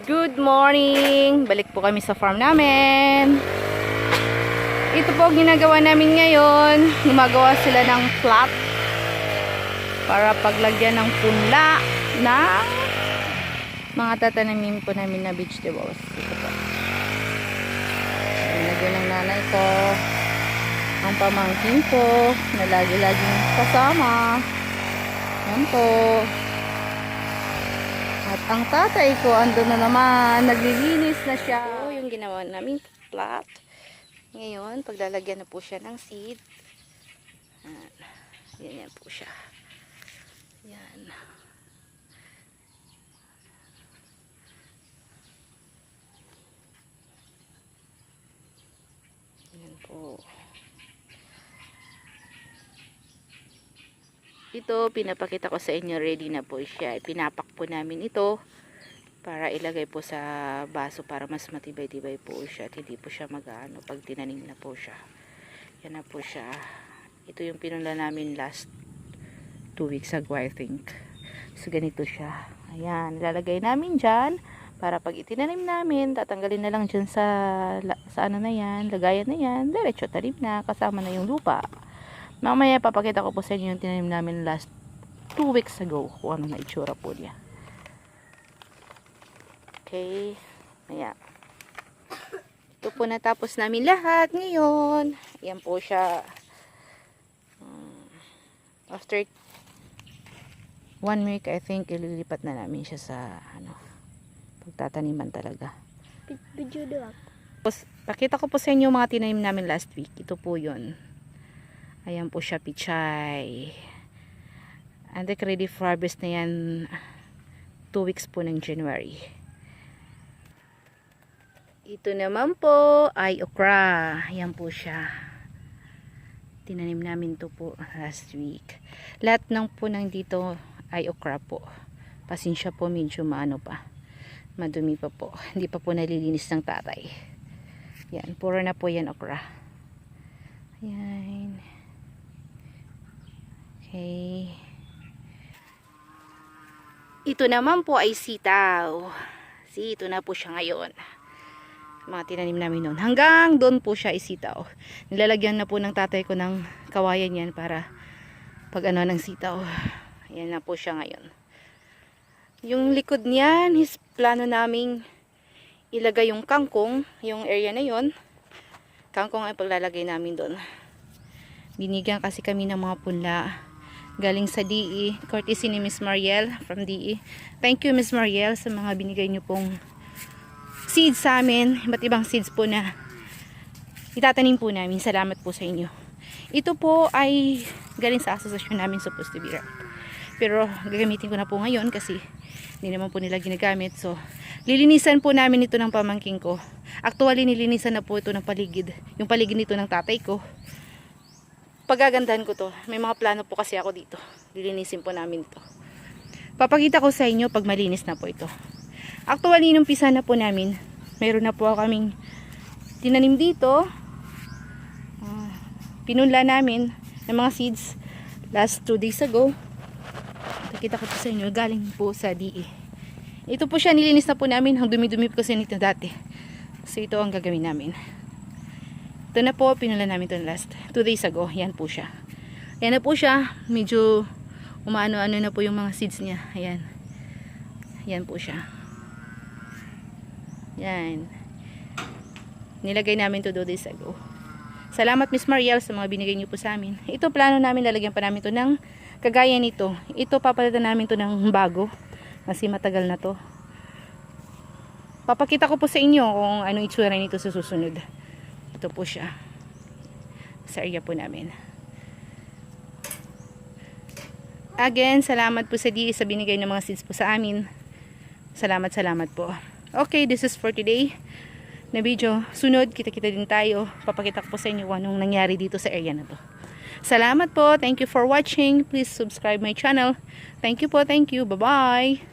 Good morning! Balik po kami sa farm namin. Ito po ginagawa namin ngayon. Gumagawa sila ng flat para paglagyan ng punla na mga tatanamin po namin na vegetables. Ito po. Nilagyan ng nanay ko ang pamangkin ko na lagi-laging kasama. Yan po. At ang tatay ko, ando na naman, naglilinis na siya. Ito yung ginawa namin flat. Ngayon, paglalagyan na po siya ng seed. Yan po siya. Yan. Yan po. Ito, pinapakita ko sa inyo, ready na po siya. Pinapak po namin ito para ilagay po sa baso para mas matibay-tibay po siya at hindi po siya mag-ano pag tinanim na po siya. Yan na po siya. Ito yung pinunla namin last 2 weeks ago, I think. So, ganito siya. Ayan, ilalagay namin dyan para pag itinanim namin, tatanggalin na lang dyan sa ano na yan, lagayan na yan, diretso tanim na, kasama na yung lupa. Mamaya papakita ko po sa inyo yung tinanim namin last 2 weeks ago kung ano na itsura po niya. Okay. Ayan. Ito po natapos namin lahat ngayon. Ayan po siya. After 1 week, I think, ililipat na namin siya sa pagtataniman talaga. Video doon. Pakita ko po sa inyo mga tinanim namin last week. Ito po yun. Ayan po siya, pichay. And ready for harvest na yan 2 weeks po ng January. Ito naman po ay okra. Ayan po siya. Tinanim namin to po last week. Lahat ng punang dito ay okra po. Pasensya po, medyo maano pa. Madumi pa po. Hindi pa po nalilinis ng tatay. Yan, puro na po yan okra. Ayan. Okay. Ito naman po ay sitaw. Ito na po siya ngayon. Mga tinanim namin noon. Hanggang doon po siya isitaw. Nilalagyan na po ng tatay ko ng kawayan yan para pag ano ng sitaw. Ayan na po siya ngayon. Yung likod niyan, plano naming ilagay yung kangkong, yung area na yon. Kangkong ay paglalagay namin doon. Binigyan kasi kami ng mga punla galing sa DE, courtesy ni Miss Mariel from DE. Thank you, Miss Mariel, sa mga binigay niyo pong seeds sa amin. Iba't ibang seeds po na itatanim po namin. Salamat po sa inyo. Ito po ay galing sa asosasyon namin, supposed to be wrapped. Pero gagamitin ko na po ngayon kasi hindi naman po nila ginagamit. So, lilinisan po namin ito ng pamangking ko. Actually, nilinisan na po ito ng paligid. Yung paligid nito ng tatay ko. Pagagandahan ko to. May mga plano po kasi ako dito. Lilinisin po namin to. Papakita ko sa inyo pag malinis na po ito. Actually, nung pisa na po namin, mayroon na po kaming tinanim dito. Pinunla namin ng mga seeds last 2 days ago. Pakita ko po sa inyo, galing po sa DE. Ito po siya, nilinis na po namin. Ang dumi-dumi po kasi nito dati. So, ito ang gagawin namin. Ito na po, pinula namin ito last 2 days ago. Yan po siya. Yan na po siya. Medyo umaano-ano na po yung mga seeds niya. Ayan. Yan po siya. Yan. Nilagay namin ito 2 days ago. Salamat, Miss Mariel, sa mga binigay niyo po sa amin. Ito, plano namin, lalagyan pa namin ito ng kagaya nito. Ito, papalitan namin ito ng bago. Kasi matagal na to. Papakita ko po sa inyo kung anong itsura nito sa susunod. Ito po siya. Sa area po namin. Again, salamat po sa DE sa binigay ng mga seeds po sa amin. Salamat po. Okay, this is for today na video. Sunod, kita-kita din tayo. Papakita ko po sa inyo anong nangyari dito sa area na to. Salamat po. Thank you for watching. Please subscribe my channel. Thank you po. Thank you. Bye-bye.